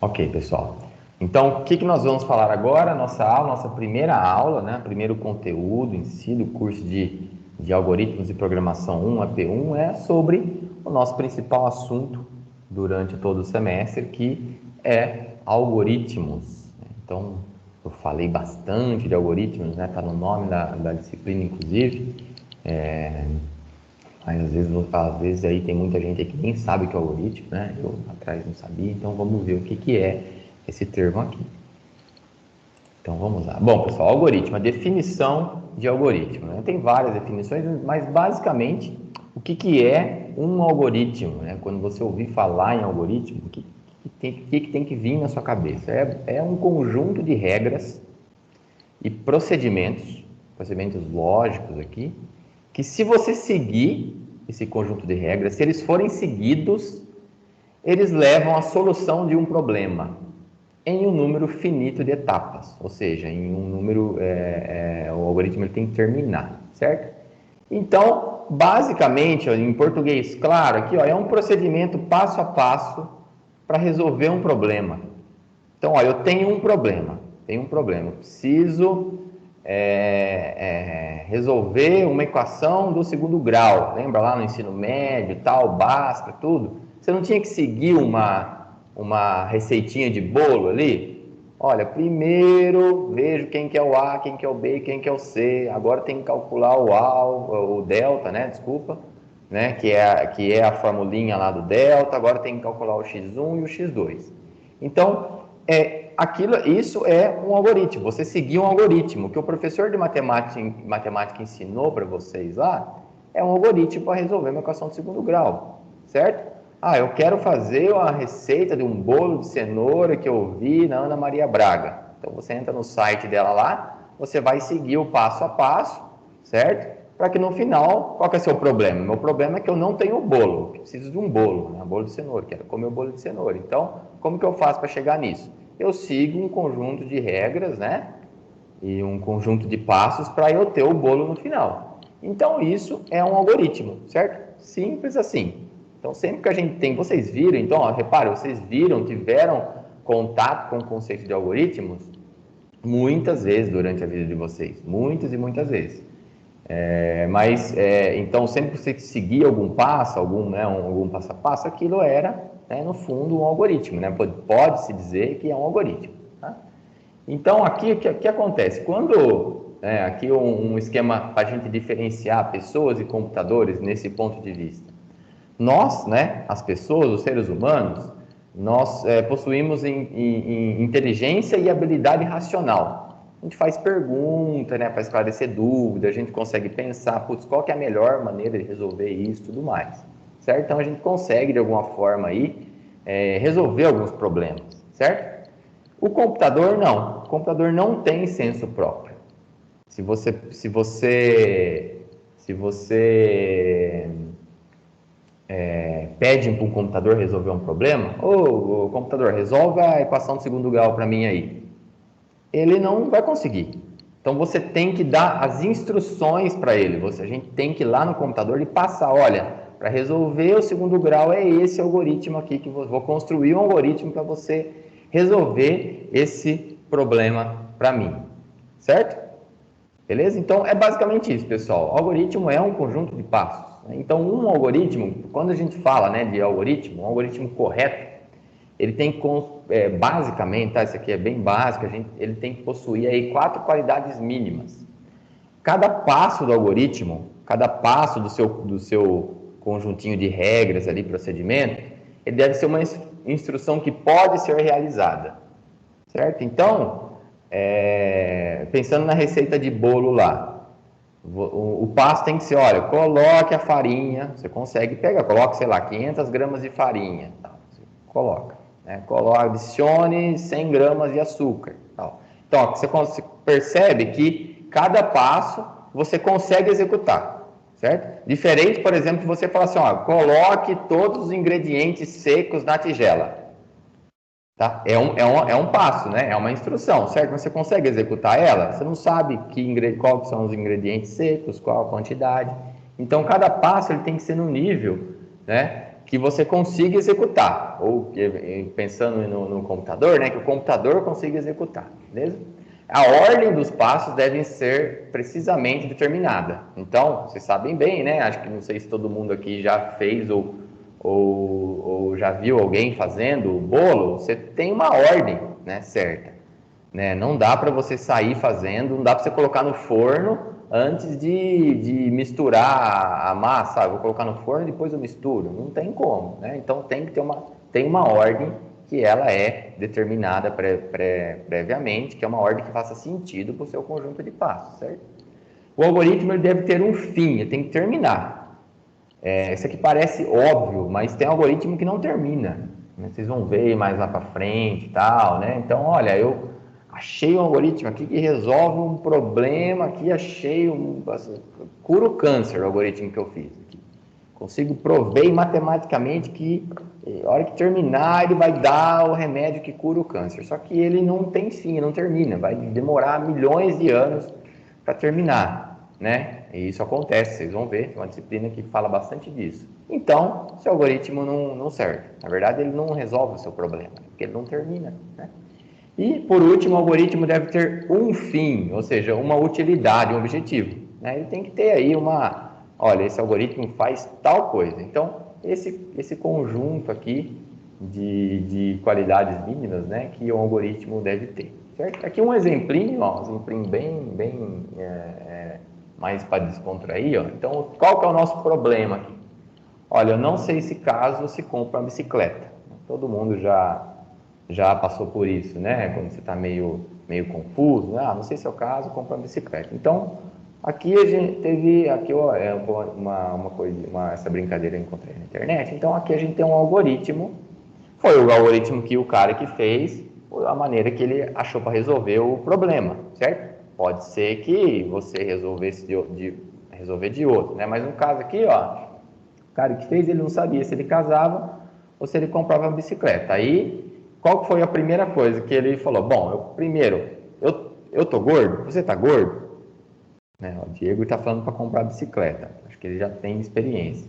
Ok, pessoal. Então, o que nós vamos falar agora? Nossa primeira aula, né? Primeiro conteúdo em si do curso de Algoritmos de Programação 1, AP1, é sobre o nosso principal assunto durante todo o semestre, que é algoritmos. Então, eu falei bastante de algoritmos, né? Está no nome da disciplina, inclusive. Mas às vezes aí tem muita gente aí que nem sabe o que é algoritmo, né? Eu atrás não sabia, então vamos ver o que é esse termo aqui. Então vamos lá. Bom, pessoal, algoritmo, a definição de algoritmo, né? Tem várias definições, mas basicamente o que é um algoritmo, né? Quando você ouvir falar em algoritmo, o que tem que vir na sua cabeça? É um conjunto de regras e procedimentos lógicos aqui, que se você seguir esse conjunto de regras, se eles forem seguidos, eles levam à solução de um problema em um número finito de etapas, ou seja, em um número, o algoritmo ele tem que terminar, certo? Então, basicamente, ó, em português claro, aqui ó, é um procedimento passo a passo para resolver um problema. Então, ó, eu tenho um problema, eu preciso resolver uma equação do segundo grau. Lembra lá no ensino médio, tal, Bhaskara, tudo? Você não tinha que seguir uma receitinha de bolo ali? Olha, primeiro vejo quem que é o A, quem que é o B, quem que é o C. Agora tem que calcular o delta, né? Desculpa, né? Que é a formulinha lá do delta. Agora tem que calcular o x1 e o x2. Então, isso é um algoritmo, você seguir um algoritmo. O que o professor de matemática ensinou para vocês lá é um algoritmo para resolver uma equação de segundo grau, certo? Ah, eu quero fazer uma receita de um bolo de cenoura que eu vi na Ana Maria Braga. Então você entra no site dela lá, você vai seguir o passo a passo, certo? Para que no final, qual que é o seu problema? Meu problema é que eu não tenho o bolo, eu preciso de um bolo, né? Bolo de cenoura, quero comer o bolo de cenoura. Então, como que eu faço para chegar nisso? Eu sigo um conjunto de regras, né? E um conjunto de passos para eu ter o bolo no final. Então, isso é um algoritmo, certo? Simples assim. Então, sempre que a gente tem, vocês viram, então, ó, repare, vocês tiveram contato com o conceito de algoritmos muitas vezes durante a vida de vocês, muitas e muitas vezes. Então, sempre que você seguia algum passo, algum passo a passo, aquilo era, né, no fundo, um algoritmo, né? Pode-se dizer que é um algoritmo. Tá? Então, aqui, o que acontece? Aqui um esquema para a gente diferenciar pessoas e computadores nesse ponto de vista. Nós, né, as pessoas, os seres humanos, nós possuímos em inteligência e habilidade racional. A gente faz pergunta, né, para esclarecer dúvida, a gente consegue pensar, putz, qual que é a melhor maneira de resolver isso e tudo mais, certo? Então, a gente consegue, de alguma forma, aí, resolver alguns problemas, certo? O computador, não. O computador não tem senso próprio. Se você pede para um computador resolver um problema, ô, computador, resolve a equação de segundo grau para mim aí. Ele não vai conseguir. Então, você tem que dar as instruções para ele. A gente tem que ir lá no computador e passar, olha, para resolver o segundo grau é esse algoritmo aqui, que eu vou construir um algoritmo para você resolver esse problema para mim. Certo? Beleza? Então, é basicamente isso, pessoal. O algoritmo é um conjunto de passos. Então, um algoritmo, quando a gente fala, né, de algoritmo, um algoritmo correto, ele tem, basicamente, tá, isso aqui é bem básico, ele tem que possuir aí 4 qualidades mínimas. Cada passo do algoritmo, cada passo do seu conjuntinho de regras ali, procedimento, ele deve ser uma instrução que pode ser realizada, certo? Então, pensando na receita de bolo lá, o passo tem que ser, olha, coloque a farinha, você consegue pegar, coloque, sei lá, 500 gramas de farinha, tá? Coloca, né? Adicione 100 gramas de açúcar, tá? Então, ó, você percebe que cada passo você consegue executar, certo? Diferente, por exemplo, você fala assim, ó, coloque todos os ingredientes secos na tigela. Tá? É um passo, né? É uma instrução, certo? Você consegue executar ela? Você não sabe qual são os ingredientes secos, qual a quantidade. Então, cada passo ele tem que ser no nível, né, que você consiga executar, ou pensando no computador, né, que o computador consiga executar, beleza? A ordem dos passos deve ser precisamente determinada. Então, vocês sabem bem, né? Acho que não sei se todo mundo aqui já fez ou já viu alguém fazendo o bolo. Você tem uma ordem, né, certa, né? Não dá para você sair fazendo, não dá para você colocar no forno antes de misturar a massa. Vou colocar no forno e depois eu misturo. Não tem como, né? Então tem que ter uma ordem que ela é determinada previamente, que é uma ordem que faça sentido para o seu conjunto de passos, certo? O algoritmo ele deve ter um fim, ele tem que terminar. Isso aqui parece óbvio, mas tem algoritmo que não termina, né? Vocês vão ver mais lá para frente e tal, né? Então, olha, eu achei um algoritmo aqui que resolve um problema aqui, cura o câncer, o algoritmo que eu fiz aqui. Consigo prover matematicamente que a hora que terminar ele vai dar o remédio que cura o câncer. Só que ele não tem fim, não termina, vai demorar milhões de anos para terminar, né? E isso acontece, vocês vão ver, tem uma disciplina que fala bastante disso. Então, seu algoritmo não serve. Na verdade, ele não resolve o seu problema, porque ele não termina, né? E, por último, o algoritmo deve ter um fim, ou seja, uma utilidade, um objetivo, né? Ele tem que ter aí olha, esse algoritmo faz tal coisa. Então, esse conjunto aqui de qualidades mínimas, né, que o algoritmo deve ter, certo? Aqui um exemplinho, ó, um exemplinho bem mais para descontrair, ó. Então, qual que é o nosso problema aqui? Olha, eu não sei se caso se compra uma bicicleta. Todo mundo já passou por isso, né? Quando você está meio confuso, não sei se é o caso, compra uma bicicleta. Então, aqui a gente teve, essa brincadeira eu encontrei na internet. Então, aqui a gente tem um algoritmo, foi o algoritmo que o cara que fez, a maneira que ele achou para resolver o problema, certo? Pode ser que você resolvesse resolver de outro, né? Mas no caso aqui, ó, o cara que fez, ele não sabia se ele casava ou se ele comprava uma bicicleta. Aí, qual foi a primeira coisa que ele falou? Bom, eu tô gordo? Você tá gordo? Né? O Diego está falando para comprar bicicleta. Acho que ele já tem experiência.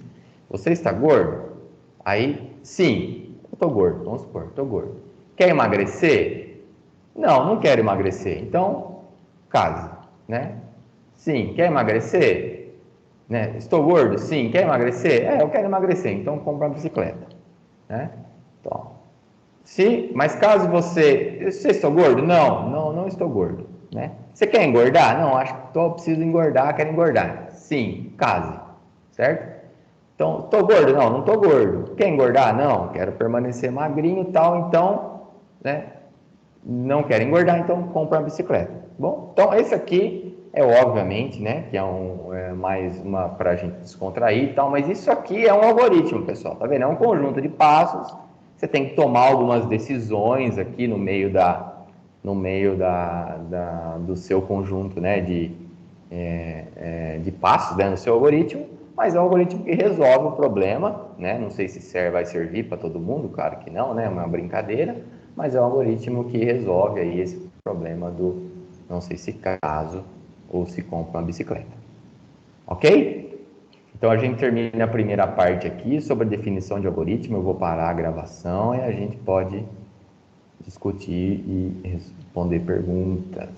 Você está gordo? Aí, sim, eu tô gordo. Vamos supor, tô gordo. Quer emagrecer? Não quero emagrecer. Então, case, né? Sim, quer emagrecer? Né? Estou gordo? Sim, quer emagrecer? Eu quero emagrecer, então compra uma bicicleta, né? Então, mas caso você estou gordo? Não estou gordo, né? Você quer engordar? Não, acho que preciso engordar, quero engordar. Sim, case, certo? Então, estou gordo? Não estou gordo. Quer engordar? Não, quero permanecer magrinho e tal, então, né? Não quero engordar, então compra uma bicicleta. Bom, então esse aqui obviamente, né, que mais uma para a gente descontrair e tal, mas isso aqui é um algoritmo, pessoal, tá vendo? É um conjunto de passos, você tem que tomar algumas decisões aqui no meio do seu conjunto, né, de passos, né, no seu algoritmo, mas é um algoritmo que resolve o problema, né? Não sei se vai servir para todo mundo, claro que não, né? É uma brincadeira, mas é um algoritmo que resolve aí esse problema não sei se caso ou se compra uma bicicleta. Ok? Então a gente termina a primeira parte aqui sobre a definição de algoritmo. Eu vou parar a gravação e a gente pode discutir e responder perguntas.